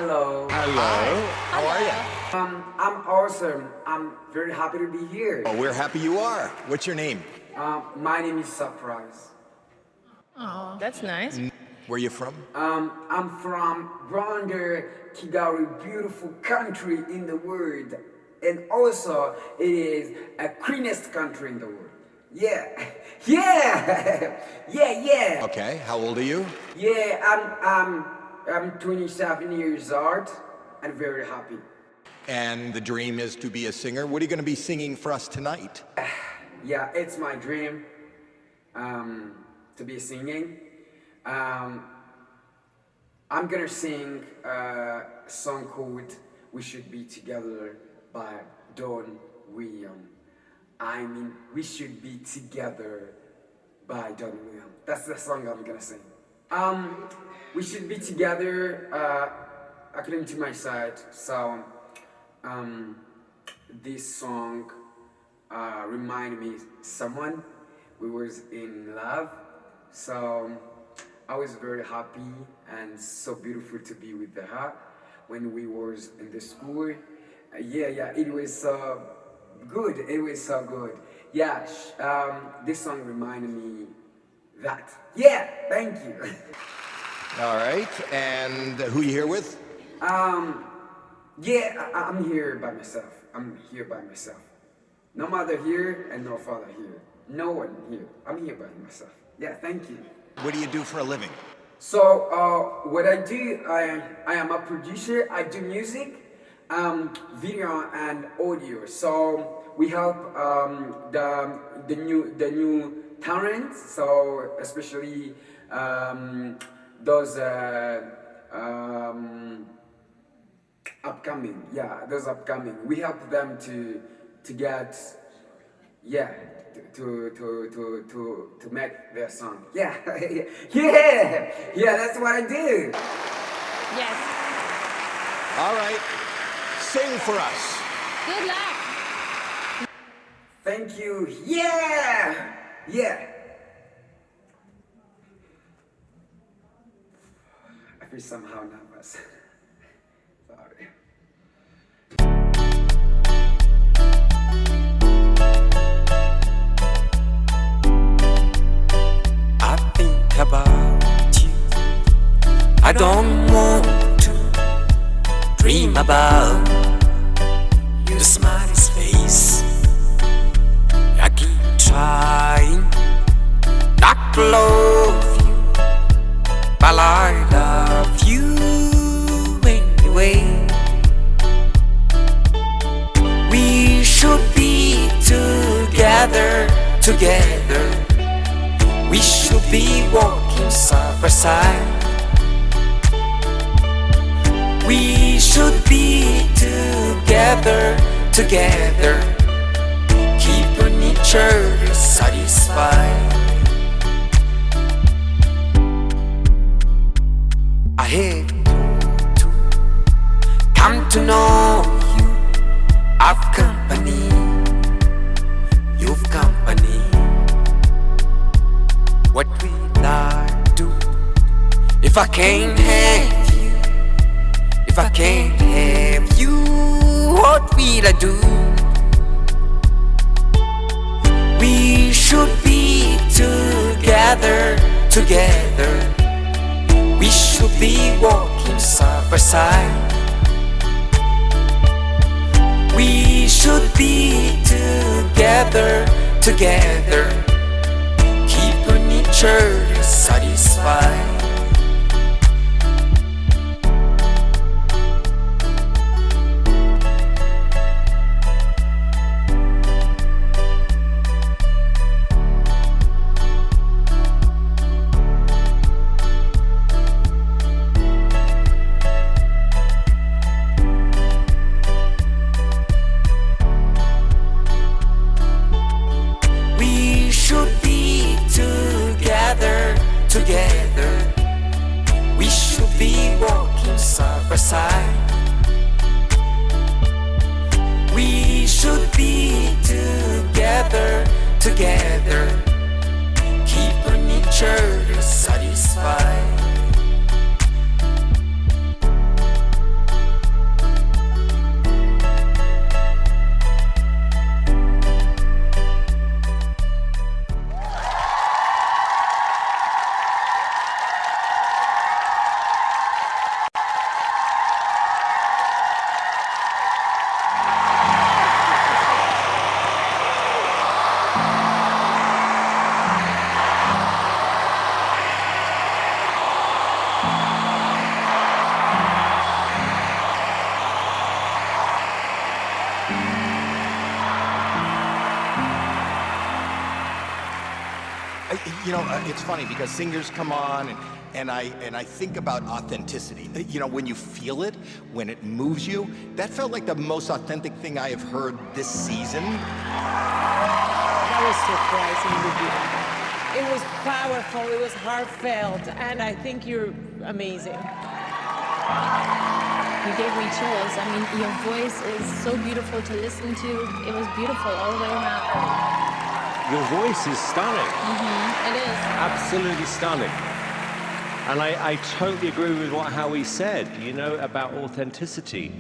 Hello. Hello. How are you? I'm awesome. I'm very happy to be here. Oh, we're happy you are. What's your name? My name is Surprise. Oh, that's nice. Where you from? I'm from Rwandan, Kigali, beautiful country in the world. And also, it is a cleanest country in the world. Yeah. Yeah. Yeah. Okay. How old are you? Yeah, I'm 27 years old and very happy. And the dream is to be a singer. What are you going to be singing for us tonight? Yeah, it's my dream to be singing. I'm gonna sing a song called "We Should Be Together" by Don William. I mean, "We Should Be Together" by Don William. That's the song I'm gonna sing. We should be together according to my side. So this song reminded me someone we was in love. So I was very happy and so beautiful to be with her when we was in the school. Yeah, it was so good. It was so good. Yeah, this song reminded me that. Yeah, thank you. All right. And who you here with? Yeah, I'm here by myself. I'm here by myself. No mother here and no father here. No one here. I'm here by myself. Yeah, thank you. What do you do for a living? So, what I do, I am a producer. I do music, video and audio. So we help the new talents. So especially those upcoming. Yeah, those upcoming. We help them to get to make their song. Yeah, that's what I do. Yes. All right. Sing for us. Good luck. Thank you. Yeah. I feel somehow nervous. Sorry. About you, I don't want to dream about your smiley face. I keep trying not to love you, but I love you anyway. We should be together. We should be walking side by side. We should be together, keeping each other satisfied. I hate to come to know you. I've company, you've company. What will I do if I can't have you? If I can't have you, what will I do? We should be together. We should be walking side by side. We should be together, keeping each other satisfied. We should be together. We should be walking side by side. We should be together, keeping each other satisfied. You know, it's funny because singers come on and I think about authenticity. You know, when you feel it, when it moves you, that felt like the most authentic thing I have heard this season. That was surprising. It was powerful, it was heartfelt, and I think you're amazing. You gave me chills. I mean, your voice is so beautiful to listen to. It was beautiful all the way around. Your voice is stunning. It is. Absolutely stunning. And I totally agree with what Howie said, you know, about authenticity.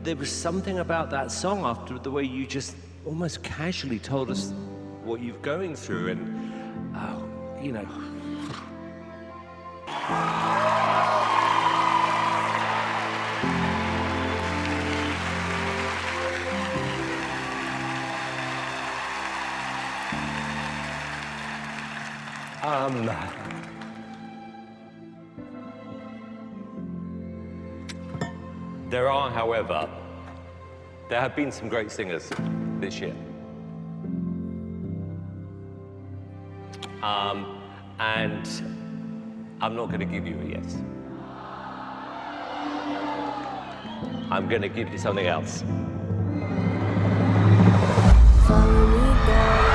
There was something about that song after the way you just almost casually told us what you're going through and, you know. There are, however, there have been some great singers this year. And I'm not going to give you a yes. I'm going to give you something else. Follow me down,